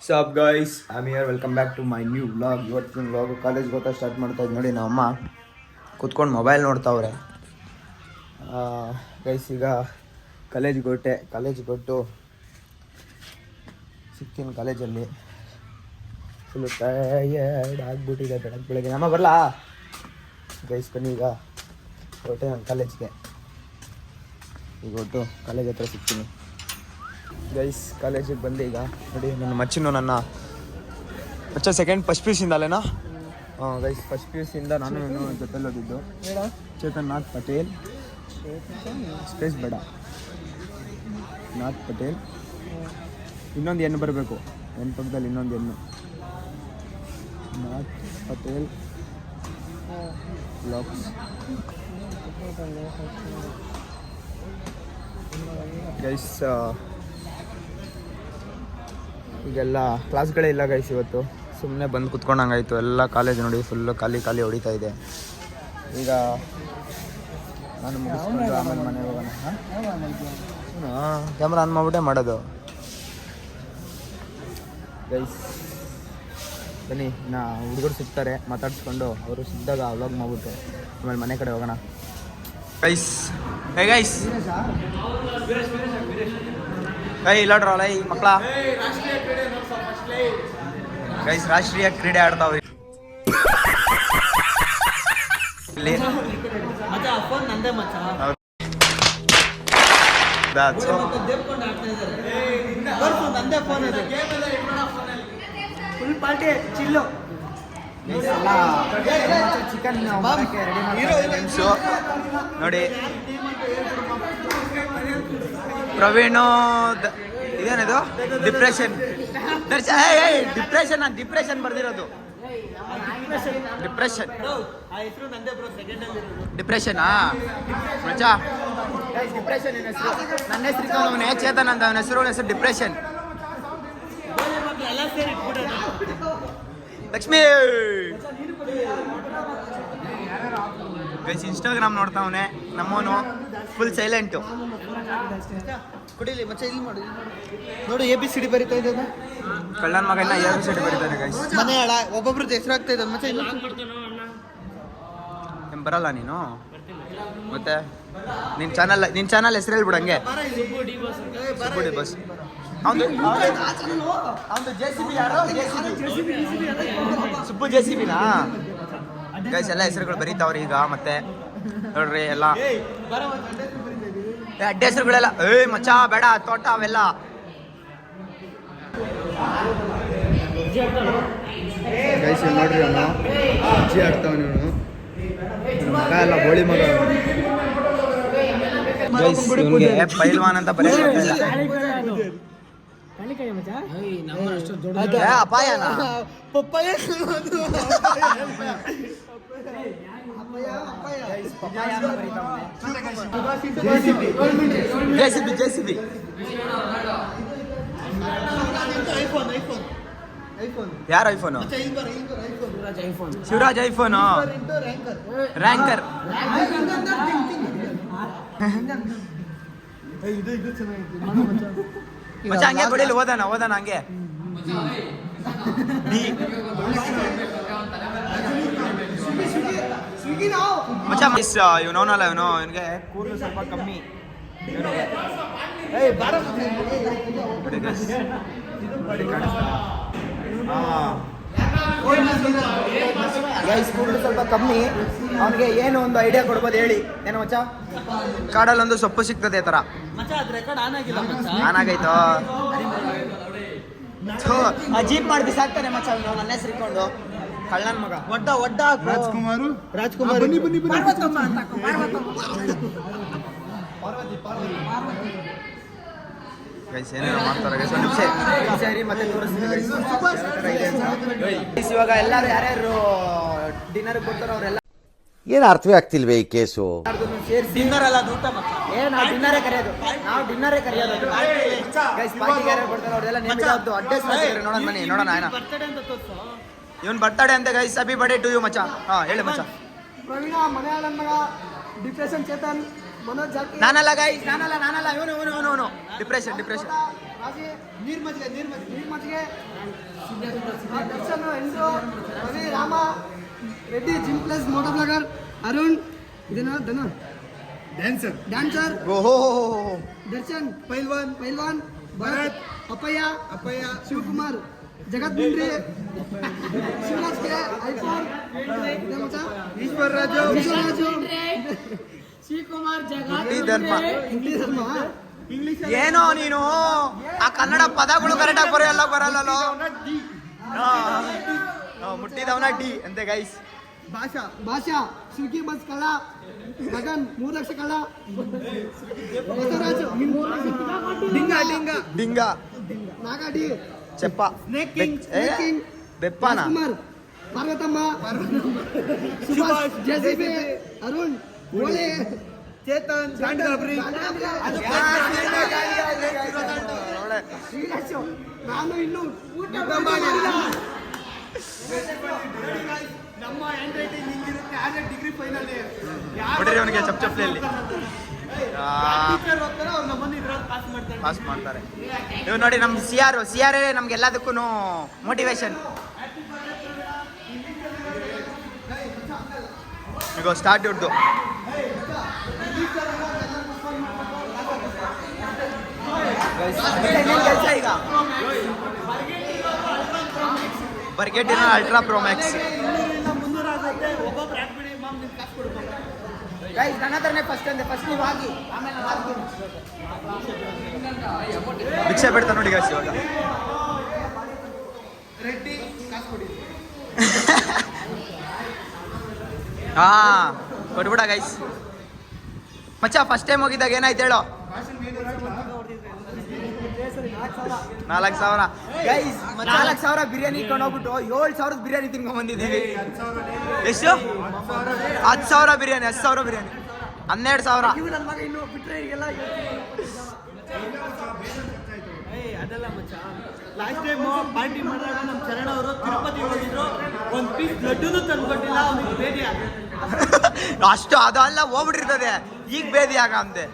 Soft guys I am here welcome back to my new vlog. ಇವತ್ತಿನ vlog ಕಾಲೇಜ್ಗೆ ಹೋಗ್ತಾ start ಮಾಡ್ತಾ ಇದ್ದು ನೋಡಿ. ನಮ್ಮ ಅಮ್ಮ ಕೂತ್ಕೊಂಡು ಮೊಬೈಲ್ ನೋಡ್ತಾವ್ರೆ. ಗೈಸ್ ಈಗ ಕಾಲೇಜಿಗೆ ಹೊಟ್ಟು ಸಿಗ್ತೀನಿ ಕಾಲೇಜಲ್ಲಿ. ಫುಲ್ಲು ಟಯರ್ಡ್ ಆಗಿಬಿಟ್ಟಿದೆ ಬೆಳಗ್ಗೆ. ನಮ್ಮ ಬರಲಾ ಗೈಸ್ ಬನ್ನಿ. ಈಗ ಹೊಟ್ಟೆ ನನ್ನ ಕಾಲೇಜ್ಗೆ. ಈಗ ಹೊಟ್ಟು ಕಾಲೇಜ್ ಹತ್ರ ಸಿಗ್ತೀನಿ ಗೈಸ್. ಕಾಲೇಜಿಗೆ ಬಂದೆ ಈಗ ನೋಡಿ. ನನ್ನ ಮಚ್ಚಿನು ನನ್ನ ಮಚ್ಚ ಫಸ್ಟ್ ಪಿ ಯು ಸಿಂದ ಅಲ್ಲೇನಾ? ಹಾಂ ಗೈಸ್, ಫಸ್ಟ್ ಪಿ ಯು ಸಿಂದ ನಾನು ಜೊತೆಲಿ ಓದಿದ್ದು. ಚೇತನ್ ನಾಥ್ ಪಟೇಲ್, ಸ್ಪೇಸ್ ಬೇಡ, ನಾಥ್ ಪಟೇಲ್. ಇನ್ನೊಂದು ಎಣ್ಣು ಬರಬೇಕು, ಎಣ್ಣು ಪಕ್ಕದಲ್ಲಿ ಇನ್ನೊಂದು ಎಣ್ಣು. ನಾಥ್ ಪಟೇಲ್ ಬ್ಲಾಗ್ಸ್. ಗೈಸ್ ಈಗೆಲ್ಲ ಕ್ಲಾಸ್ಗಳೇ ಇಲ್ಲ ಗೈಸ್. ಇವತ್ತು ಸುಮ್ಮನೆ ಬಂದು ಕುತ್ಕೊಂಡಂಗಾಯಿತು. ಎಲ್ಲ ಕಾಲೇಜ್ ನೋಡಿ ಫುಲ್ಲು ಖಾಲಿ ಹೊಡಿತಾ ಇದೆ. ಈಗ ನಾನು ಮುಗಿಸ್ಕೊಂಡು ಆಮೇಲೆ ಮನೆಗೆ ಹೋಗೋಣ. ಕ್ಯಾಮ್ರಾ ಆನ್ ಮಾಡಿಬಿಟ್ಟೆ ಮಾಡೋದು ಗೈಸ್. ಬನ್ನಿ, ನಾ ಹುಡುಗರು ಸಿಗ್ತಾರೆ, ಮಾತಾಡ್ಸ್ಕೊಂಡು ಅವರು ಸಿಕ್ಕಿದಾಗ ವ್ಲಾಗ್ ಮಾಡ್ಬಿಟ್ಟು ಆಮೇಲೆ ಮನೆ ಕಡೆ ಹೋಗೋಣ ಗೈಸ್. ಹೇ ಗೈಸ್, ಇಲ್ಲಡ್ರ ಲೈ ಮಕ್ಕಳ ಗೈಸ್, ರಾಷ್ಟ್ರೀಯ ಕ್ರೀಡೆ ಆಡ್ತಾವ್ರಿ ಇಲ್ಲಿ. ಚಿಕನ್ ನೋಡಿ. ಪ್ರವೀಣು ಇದೇನಿದು ಡಿಪ್ರೆಷನ್ ಡಿಪ್ರೆಷನ್ ಬರ್ದಿರೋದು. ಡಿಪ್ರೆಷನ್ ಮಚ್ಚಾ. ಡಿಪ್ರೆಷನ್ ನನ್ನ ಹೆಸರು ಅವನೇ ಚೇತನ್ ಅಂತ. ಅವನ ಹೆಸರು ಡಿಪ್ರೆಷನ್. ಲಕ್ಷ್ಮೀ ಗೈಸ್ ಇನ್ಸ್ಟಾಗ್ರಾಮ್ ನೋಡ್ತಾವನೆ ನಮ್ಮವನು. Full silent. ಕುಡಿಲಿ ಮಚ್ಚ, ಇಲ್ಲಿ ಮಾಡಿ ನೋಡು. ABCD ಬರಿತಾ ಇದ್ದ ಕಳ್ಳನ ಮಗ ಇನ್ನ ABCD ಬರೀತಾನೆ ಗೈಸ್. ಮನೆ ಹಾಳ ಒಬ್ಬೊಬ್ರದ್ದು ಹೆಸರಾಗ್ತಾ ಇದ್ದ ಮಚ್ಚ. ಏನು ಬರಲ್ಲ ನೀನು? ಮತ್ತೆ ನಿನ್ನ ಚಾನಲ್ ಹೆಸರು ಹೇಳ್ಬಿಡು ಹಂಗೆ. ಸುಬ್ಬುಡಿ ಬಸ್. ಅವನು JCB ಯಾರು? ಸುಬ್ಬು JCBನಾ? ಗೈಸ್ ಎಲ್ಲ ಹೆಸರುಗಳು ಬರೀತಾವ್ರಿ ಈಗ. ಮತ್ತೆ ನೋಡ್ರಿ ಎಲ್ಲ ಅಡ್ಡ ಹೆಸರುಗಳೆಲ್ಲ. ಮಚ್ಚಾ ಬೇಡ, ತೋಟ ಅವೆಲ್ಲ. ಗೈಸ್ ನೋಡ್ರಿ, ಅವನು ಅಜ್ಜಿ ಆಡ್ತಾವನು. ಮಗ ಎಲ್ಲ ಬೋಳಿ ಮಗ. ಗೈಸ್ ಇವನಿಗೆ ಪೈಲ್ವಾನ್ ಅಂತ ಬರೆಯೋದಿಲ್ಲ. ಅಪಾಯನ JCB. ಯಾರು ಐಫೋನು? ಶಿವರಾಜ್ ಐಫೋನು. ರ್ಯಾಂಕರ್. ಮಚ್ಚ ಹಂಗೆ ಕೊಡಿಲಿ. ಓದಾನ ಹಂಗೆ. ಮಚ್ಚ ಇವನವನಲ್ಲ, ಇವನಿಗೆ ಕೂದಲು ಸ್ವಲ್ಪ ಕಮ್ಮಿ. ಗೈಸ್ ಕೂದಲು ಸ್ವಲ್ಪ ಕಮ್ಮಿ. ಅವನಿಗೆ ಏನು ಒಂದು ಐಡಿಯಾ ಕೊಡ್ಬೋದು ಹೇಳಿ. ಏನೋ ಮಚ್ಚ? ಕಾಡಲ್ಲಿ ಒಂದು ಸೊಪ್ಪು ಸಿಗ್ತದೆ ಥರ. ಆನ್ ಆಗೈತೋ? ಜೀಪ್ ಮಾಡಿ ಬಿಸಾಕ್ತಾನೆ ಮಚ್ಚ ನನ್ನ ಹೆಸರು ಇಟ್ಕೊಂಡು. ಕಳ್ಳನ್ ಮಗ. ಒಡ್ಡ ರಾಜ್ಕುಮಾರ್. ಬನ್ನಿ ಗೈಸ್ ಏನೇನೋ ಮಾಡ್ತಾರೆ ಗೈಸ್. ಒಂದು ನಿಮಿಷ ಸರಿ, ಮತ್ತೆ ತೋರಿಸ್ತೀನಿ ಗೈಸ್. ಇವಾಗ ಎಲ್ಲರೂ ಯಾರ್ಯಾರು ಡಿನ್ನರ್ಗೆ ಬರ್ತಾರೋ ಅವರೆಲ್ಲ ಏನು ಅರ್ಥವೇ ಆಗ್ತಿಲ್ವೇ ಈ ಕೇಸು? ಡಿನ್ನರ್ ಅಲ್ಲ, ಊಟ. ನಾವು ಡಿನ್ನರೇ ಕರೆಯೋದು ಗೈಸ್. ಪಾರ್ಟಿಗೆ ಯಾರ್ಯಾರು ಬರ್ತಾರೋ ಅವ್ರೆಲ್ಲ ನೇಮಿದ್ದು ಅಡ್ರೆಸ್ ಮಾಡ್ತಿದ್ದಾರೆ. ನೋಡೋಣ ಇವನ್ ಬರ್ತಡೇ ಅಂತ guys. Happy birthday to you ಮಚ್ಚ. ಹೇಳಿ ಮಚ್ಚ. ಪ್ರವೀಣ ಮನೆಯಾಳನ್ ಮಗ. ಡಿಪ್ರೆಷನ್ ಚೇತನ್. ಮನೋಜ್ ಜಾಕಿ. ನಾನಲ್ಲ ಗೈಸ್, ನಾನಲ್ಲ ಇವನು ಡಿಪ್ರೆಷನ್. ನೀರು ಮಜ್ಜಿಗೆ ದರ್ಶನ್ ಎಂಟು Ravi Rama Reddy gym plus moto blogger Arun ಇದನ್ನ ಧನ ಡ್ಯಾನ್ಸರ್ ಓಹೋ ದರ್ಶನ್ ಪೈಲ್ವಾನ್ ಭರತ್ ಅಪ್ಪಯ್ಯ ಶಿವಕುಮಾರ್ ಜಗತ್ ಬಿಂದ್ರಿ ಶಿವರಾಜ್ ಕೆ ಐಫೋನ್ ಈಶ್ವರರಾಜು ಶಿವಕುಮಾರ್ ಮುಟ್ಟಿ ಧರ್ಮ ಧರ್ಮ ಏನೋ ನೀನು ಆ ಕನ್ನಡ ಪದಗಳು ಕರೆಕ್ಟಾಗಿ ಬರಲ್ಲೋ ಮುಟ್ಟಿದವನ ಡಿ ಅಂತೆ ಗೈಸ್. ಭಾಷಾ ಸ್ವಿಗ್ಗಿ ಬಸ್ ಕಳ್ಳ ಮಗನ್ 3 ಲಕ್ಷ ಕಳ್ಳ ಬಸವರಾಜು ಡಿಂಗ ನಾಗಾಡಿ ಚೆಪ್ಪ ಸ್ನೇಕ್ ಕಿಂಗ್ ಬೆಪ್ಪನ ಕುಮಾರ್ ಪಾರ್ವತಮ್ಮ ಸುಭಾಷ್ ಜೆಸಿಬಿ ಅರುಣ್ ಓಲೆ ಚೇತನ್ ಶ್ರೀರಾಜು ನಾನು ಇನ್ನು ಊಟ ಮಾಡಿಲ್ಲ. ನಮ್ಮ ಹ್ಯಾಂಡ್ ರೈಟಿಂಗ್ ಹಿಂಗಿರುತ್ತೆ. 6 ಡಿಗ್ರಿ ಫೈನಲ್ ಬಿಡ್ರಿ ಅವನಿಗೆ ಚಪ್ಚಪ್ಲೆಯಲ್ಲಿ ಪಾಸ್ ಮಾಡ್ತಾರೆ. ಇವ್ ನೋಡಿ ನಮ್ಮ ಸಿ ಆರ್ ನಮ್ಗೆ ಎಲ್ಲದಕ್ಕೂ ಮೋಟಿವೇಶನ್. ಈಗ ಸ್ಟಾರ್ಟ್ ಇಡ್ದು ಕೆಲಸ ಈಗ ಬರ್ಗೆಟಿನ ಅಲ್ಟ್ರಾ ಪ್ರೋ ಮ್ಯಾಕ್ಸ್ ಗೈಸ್. ನನ್ನ ಹತ್ರನೇ ಫಸ್ಟ್ ನೀವು ಆಗಿ ಆಮೇಲೆ ನಾನು ಹಾಕ್ತೀನಿ. ಭಿಕ್ಷೆ ಬಿಡ್ತಾ ನೋಡಿ ಗೈಸ್ ಇವಾಗ. ರೆಡ್ಡಿ ಕಾಸು ಕೊಡಿ. ಹಾ ಕೊಡ್ಬಿಡ ಗೈಸ್. ಮಚ್ಚ ಫಸ್ಟ್ ಟೈಮ್ ಹೋಗಿದ್ದಾಗ ಏನಾಯ್ತು ಹೇಳೋ? 4,000 ಗೈಸ್. 4,000 ಬಿರಿಯಾನಿ ಇಟ್ಕೊಂಡೋಗ್ಬಿಟ್ಟು 7,000 ಬಿರಿಯಾನಿ ತಿನ್ಕೊಂಡ್ ಬಂದಿದ್ದೀವಿ. ಎಷ್ಟು? 10,000 ಬಿರಿಯಾನಿ 12,000 ನನ್ನ ಮಗ ಇನ್ನು ಬಿಟ್ರೆ ಈಗೆಲ್ಲ ಅದೆಲ್ಲ ಮಚ್ಚ. ಲಾಸ್ಟ್ ಟೈಮ್ ಪಾರ್ಟಿ ಮಾಡಿದಾಗ ನಮ್ಮ ಚರಣ ಅವರು ತಿರುಪತಿ ಹೋಗಿದ್ರು. ಒಂದು ಪೀಸ್ ಲಡ್ಡುನು ತಂದ್ಕೊಟ್ಟಿಲ್ಲ. ಅವ್ನಿಗೆ ಬೇದಿ ಅಷ್ಟು ಅದೆಲ್ಲ ಹೋಗ್ಬಿಟ್ಟಿರ್ತದೆ. ಈಗ ಬೇದಿ ಆಗ ಅಂತೆ.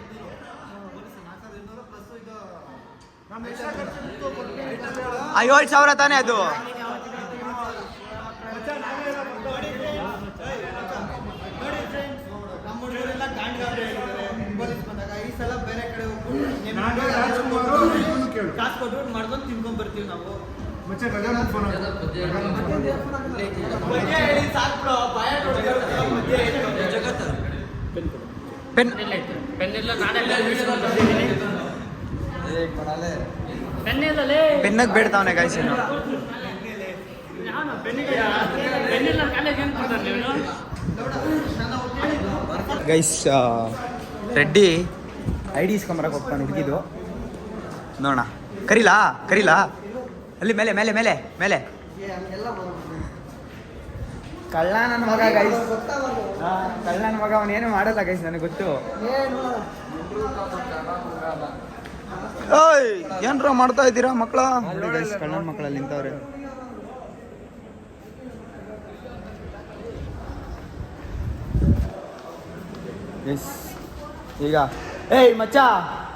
ಆ 7,000 ತಾನೇ ಅದು. ನಮ್ಮ ಹುಡುಗರೆಲ್ಲ ಗಾಂಡ್ಗಾಬ್ರೆ ಪೊಲೀಸ್ ಬಂದಾಗ ಈ ಸಲ ಬೇರೆ ಕಡೆ ಹೋಗ್ಬಿಟ್ಟು ಕಾಸು ಕೊಟ್ಟು ಮಾಡ್ಕೊಂಡು ತಿನ್ಕೊಂಡ್ ಬರ್ತೀವಿ ನಾವು. ಪೆನ್ನಗ್ ಬೇಡ್ತಾವನೆ ಗೈಸ್. ಗೈಸ್ ರೆಡ್ಡಿ ಐಡಿ ಇಸ್ಕೊಂಬರಕ್ಕೆ ಹೋಗ್ತಾನೆ ಹುಡುಗಿದು. ನೋಡೋಣ. ಕರೀಲಾ ಅಲ್ಲಿ ಮೇಲೆ ಮೇಲೆ ಮೇಲೆ ಮೇಲೆ ಕಳ್ಳ ನನ್ನ ಮಗ ಗೈಸ್. ಕಳ್ಳ ನನ್ನ ಮಗ ಅವನೇನು ಮಾಡಲ್ಲ ಗೈಸ್, ನನಗೆ ಗೊತ್ತು. ಓಯ್ ಏನ್ರ ಮಾಡ್ತಾ ಇದ್ದೀರಾ ಮಕ್ಕಳ? ಕಳ್ಳನ ಮಕ್ಕಳಲ್ಲಿ ನಿಂತವ್ರೆ. ಎಸ್ ಈಗ ಏಯ್ ಮಚ್ಚ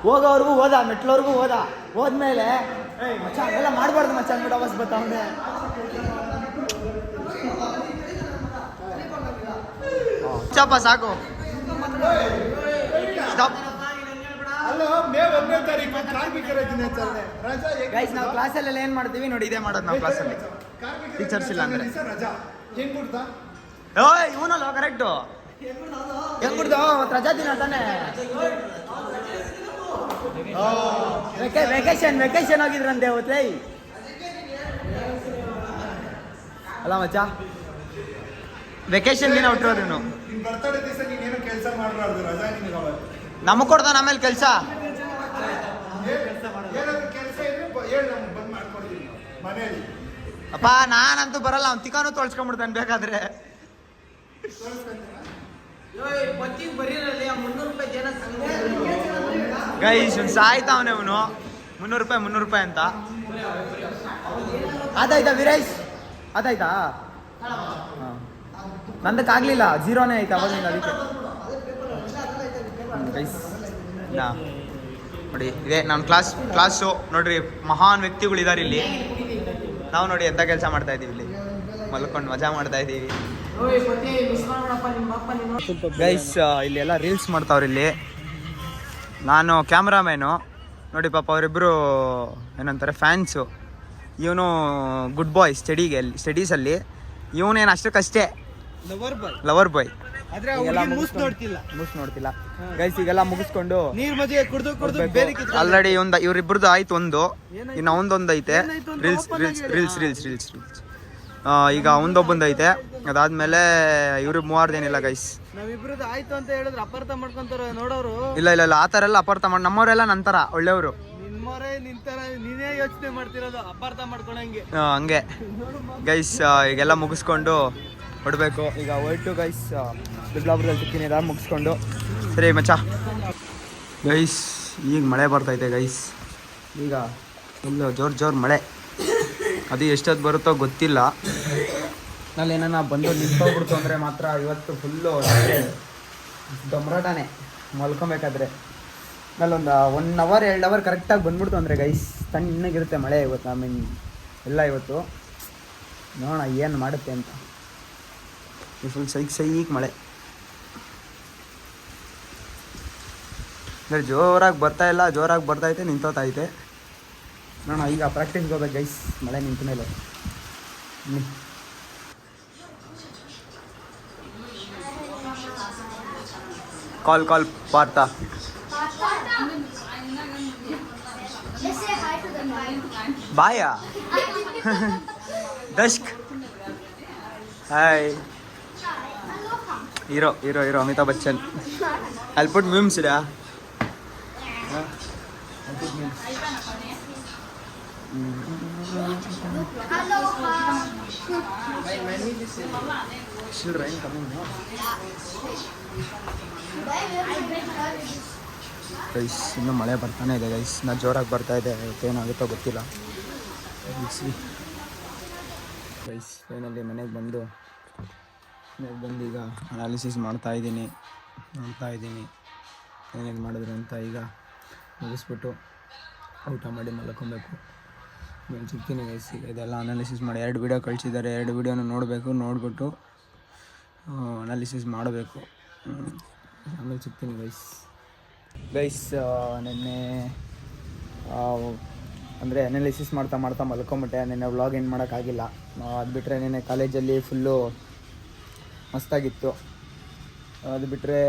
ಹೋಗೋವರೆಗೂ ಹೋದ, ಮೆಟ್ಲವರೆಗೂ ಹೋದ್ಮೇಲೆ ಏಯ್ ಮಚ್ಚ ಹಂಗೆಲ್ಲ ಮಾಡಬಾರ್ದು ಮಚ್ಚ ಅಂದ್ಬಿಟ್ಟು ವಾಪಸ್ ಬರ್ತಾವನೆ. ಚಪ್ಪ ಸಾಕು. ಸ್ಟಾಪ್. ಗೈಸ್ ನಾವು ಕ್ಲಾಸಲ್ಲೆಲ್ಲ ಏನು ಮಾಡ್ತೀವಿ ನೋಡಿ, ಇದೇ ಮಾಡೋದು ನಾವು ಕ್ಲಾಸಲ್ಲಿ. ಟೀಚರ್ಸ್ ಇಲ್ಲ ಅಂದ್ರೆ ಓಯ್ ಇವನಲ್ಲ ಕರೆಕ್ಟು. ಹೆಂಗ್ ಬಿಡ್ದು ಅವತ್ತು ರಜಾ ದಿನ ತಾನೆ. ವೆಕೇಶನ್ ಹೋಗಿದ್ರಂತೆ ಅವತ್ತೇ ಅಲ್ಲ ಮಚ್ಚ. ವೆಕೇಶನ್ ದಿನ ಹೊಟ್ಟಿರೋದು ನೀನು. ನಮಗ್ ಕೊಡ್ತಾನ ಆಮೇಲೆ ಕೆಲಸ. ಅಪ್ಪ ನಾನಂತೂ ಬರಲ್ಲ. ಅವ್ನು ತಿಕ್ಕಾನು ತೊಳ್ಸ್ಕೊಂಡ್ಬಿಡ್ತಾನೆ ಬೇಕಾದ್ರೆ. ಗೈಸ್ ಸಾಯ್ತಾವನೆ ಅವನು. 300 ರೂಪಾಯಿ ಅಂತ. ಅದಾಯ್ತಾ ವೀರೇಶ್? ಅದಾಯ್ತಾ? ನಂದಕ್ಕಾಗ್ಲಿಲ್ಲ, 0ನೇ ಆಯ್ತು ಅವಾಗಿಂದ. ಅದಕ್ಕೆ ಗೈಸ್ ನೋಡಿ ಇದೆ ನಮ್ಮ ಕ್ಲಾಸು ನೋಡ್ರಿ, ಮಹಾನ್ ವ್ಯಕ್ತಿಗಳಿದ್ದಾರೆ ಇಲ್ಲಿ. ನಾವು ನೋಡಿ ಎಂಥ ಕೆಲಸ ಮಾಡ್ತಾ ಇದ್ದೀವಿ ಇಲ್ಲಿ, ಮಲ್ಕೊಂಡು ಮಜಾ ಮಾಡ್ತಾ ಇದ್ದೀವಿ ಗೈಸ್. ಇಲ್ಲೆಲ್ಲ ರೀಲ್ಸ್ ಮಾಡ್ತಾವ್ರಿ ಇಲ್ಲಿ. ನಾನು ಕ್ಯಾಮ್ರಾಮ್ಯಾನು ನೋಡಿ, ಪಾಪ ಅವರಿಬ್ಬರು ಏನಂತಾರೆ ಫ್ಯಾನ್ಸು. ಇವನು ಗುಡ್ ಬಾಯ್ ಸ್ಟಡೀಸಲ್ಲಿ, ಇವನೇನು ಅಷ್ಟಕ್ಕಷ್ಟೇ ಲವರ್ ಬಾಯ್. ನೋಡ್ತಿಲ್ಲ ಗೈಸ್. ಈಗೆಲ್ಲ ಮುಗಿಸ್ಕೊಂಡು ಆಲ್ರೆಡಿ ಇವ್ರಿಬ್ರದ್ದು ಆಯ್ತು ಒಂದು, ಇನ್ನು ಅವನದೊಂದು ಐತೆ ರೀಲ್ಸ್. ಈಗ ಅವನದೊಬ್ಬಂದು ಐತೆ, ಅದಾದ್ಮೇಲೆ ಇವ್ರಿಗೆ ಮೂವಾರ್ದೇನಿಲ್ಲ ಗೈಸ್. ನಾವಿಬ್ರದ್ದು ಆಯ್ತು ಅಂತ ಹೇಳಿದ್ರೆ ಅಪಾರ್ಥ ಮಾಡ್ಕೊಂತಾರ ನೋಡೋರು. ಇಲ್ಲ ಆ ಥರ ಎಲ್ಲ ಅಪಾರ್ಥ ಮಾಡಿ, ನಮ್ಮವರೆಲ್ಲ ನಂತರ ಒಳ್ಳೆಯವರು. ನೀನೇ ಯೋಚನೆ ಮಾಡ್ತಿರೋದು ಅಪಾರ್ಥ ಮಾಡ್ಕೊಳಂಗೆ. ಹಂಗೆ ಗೈಸ್. ಈಗೆಲ್ಲ ಮುಗಿಸ್ಕೊಂಡು ಹೊಡಬೇಕು ಈಗ. ಹೊರಟು ಗೈಸ್ ಬಿಬ್ಲಾಪುರದಲ್ಲಿ ಸಿಕ್ಕಿನಿ, ಅದಾದ ಮುಗಿಸ್ಕೊಂಡು. ಸರಿ ಮಚ್ಚ ಗೈಸ್. ಈಗ ಮಳೆ ಬರ್ತೈತೆ ಗೈಸ್. ಈಗ ಫುಲ್ಲು ಜೋರು ಮಳೆ. ಅದು ಎಷ್ಟೊತ್ತು ಬರುತ್ತೋ ಗೊತ್ತಿಲ್ಲ. ನಲ್ಲಿ ಏನಾನ ಬಂದು ನಿಂತೋಗ್ಬಿಡ್ತು ಅಂದರೆ ಮಾತ್ರ ಇವತ್ತು ಫುಲ್ಲು ದೊಮ್ರಾಟನೇ ಮಲ್ಕೊಬೇಕಾದ್ರೆ. ನಲ್ಲೊಂದು 1 ಅವರ್ 2 ಅವರ್ ಕರೆಕ್ಟಾಗಿ ಬಂದ್ಬಿಡ್ತು ಅಂದರೆ ಗೈಸ್, ತಣ್ಣಗಿರುತ್ತೆ ಮಳೆ ಇವತ್ತು. ಎಲ್ಲ ಇವತ್ತು ನೋಡೋಣ ಏನು ಮಾಡುತ್ತೆ ಅಂತ. ಫುಲ್ ಸೈಕ್ ಮಳೆ ಅಂದರೆ ಜೋರಾಗಿ ಬರ್ತಾಯಿಲ್ಲ, ಜೋರಾಗಿ ಬರ್ತೈತೆ, ನಿಂತೋತೈತೆ. ನೋಡೋಣ ಈಗ ಪ್ರಾಕ್ಟೀಸ್ಗೆ ಹೋಗ್ಬೇಕು ಗೈಸ್, ಮಳೆ ನಿಂತ ಮೇಲೆ. ಕಾಲ್ ಪಾರ್ಥ. ಬಾಯಾ ದಶ್ಕ್. Hi. Hero Amitabh Bachchan. I'll put memes da. Still rain coming now. Guys ಇನ್ನೂ ಮಳೆ ಬರ್ತಾನೆ ಇದೆ ಗೈಸ್. ಜೋರಾಗಿ ಬರ್ತಾ ಇದೆ, ಏನಾಗುತ್ತೋ ಗೊತ್ತಿಲ್ಲ ಗೈಸ್. ಫೈನಲಿ ಮನೆಗೆ ಬಂದು ಈಗ ಅನಾಲಿಸಿಸ್ ನೋಡ್ತಾ ಇದ್ದೀನಿ ಏನೇನು ಮಾಡಿದ್ರು ಅಂತ. ಈಗ ಮುಗಿಸ್ಬಿಟ್ಟು ಊಟ ಮಾಡಿ ಮಲ್ಕೊಬೇಕು. ನಾನು ಸಿಗ್ತೀನಿ ಗೈಸ್. ಈಗ ಇದೆಲ್ಲ ಅನಾಲಿಸಿಸ್ ಮಾಡಿ 2 ವೀಡಿಯೋ ಕಳಿಸಿದ್ದಾರೆ. 2 ವೀಡಿಯೋನ ನೋಡಿಬಿಟ್ಟು ಅನಾಲಿಸಿಸ್ ಮಾಡಬೇಕು. ಆಮೇಲೆ ಸಿಗ್ತೀನಿ ಗೈಸ್. ನಿನ್ನೆ ಅಂದರೆ ಅನಾಲಿಸಿಸ್ ಮಾಡ್ತಾ ಮಲ್ಕೊಂಬಿಟ್ಟೆ. ನಿನ್ನೆ ವ್ಲಾಗ್ ಏನು ಮಾಡೋಕ್ಕಾಗಿಲ್ಲ. ಅದು ಬಿಟ್ಟರೆ ನಿನ್ನೆ ಕಾಲೇಜಲ್ಲಿ ಫುಲ್ಲು ಮಸ್ತಾಗಿತ್ತು. ಅದು ಬಿಟ್ಟರೆ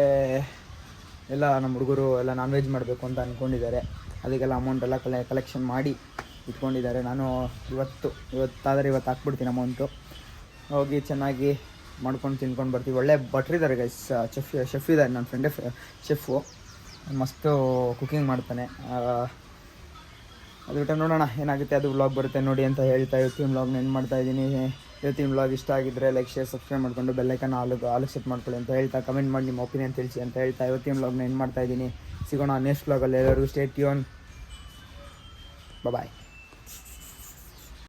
ಎಲ್ಲ ನಮ್ಮ ಹುಡುಗರು ಎಲ್ಲ ನಾನ್ ವೆಜ್ ಮಾಡಬೇಕು ಅಂತ ಅಂದ್ಕೊಂಡಿದ್ದಾರೆ. ಅದಕ್ಕೆಲ್ಲ ಅಮೌಂಟೆಲ್ಲ ಕಲೆಕ್ಷನ್ ಮಾಡಿ ಇಟ್ಕೊಂಡಿದ್ದಾರೆ. ನಾನು ಇವತ್ತಾದರೆ ಇವತ್ತು ಹಾಕ್ಬಿಡ್ತೀನಿ ಅಮೌಂಟು. ಹೋಗಿ ಚೆನ್ನಾಗಿ ಮಾಡ್ಕೊಂಡು ತಿನ್ಕೊಂಡು ಬರ್ತೀವಿ. ಒಳ್ಳೆ ಭಟ್ರಿದ್ದಾರೆ ಗೈಸ್. ಶೆಫ್ ಇದ್ದಾರೆ, ನನ್ನ ಫ್ರೆಂಡೇ ಶೆಫು. ಮಸ್ತು ಕುಕಿಂಗ್ ಮಾಡ್ತಾನೆ. ಅದು ಬಿಟ್ಟು ನೋಡೋಣ ಏನಾಗುತ್ತೆ. ಅದು ವ್ಲಾಗ್ ಬರುತ್ತೆ ನೋಡಿ ಅಂತ ಹೇಳ್ತಾ ಇವತ್ತಿನ ವ್ಲಾಗ್ನ ಏನು ಮಾಡ್ತಾಯಿದ್ದೀನಿ. ಇವತ್ತಿನ ವ್ಲಾಗ್ ಇಷ್ಟ ಆಗಿದ್ದರೆ ಲೈಕ್, ಶೇರ್, ಸಬ್ಸ್ಕ್ರೈಬ್ ಮಾಡಿಕೊಂಡು ಬೆಲ್ಲೈಕನ್ ಆಲ್ ಸೆಟ್ ಮಾಡ್ಕೊಳ್ಳಿ ಅಂತ ಹೇಳ್ತಾ, ಕಮೆಂಟ್ ಮಾಡಿ ನಿಮ್ಮ ಒಪಿನಿಯನ್ ತಿಳಿಸಿ ಅಂತ ಹೇಳ್ತಾ ಇವತ್ತಿನ ವ್ಲಾಗ್ನ ಏನು ಮಾಡ್ತಾಯಿದ್ದೀನಿ. ಸಿಗೋಣ ನೆಕ್ಸ್ಟ್ ವ್ಲಾಗಲ್ಲಿ. ಎಲ್ಲರಿಗೂ ಸ್ಟೇ ಟ್ಯೂನ್. ಬಾಯ್.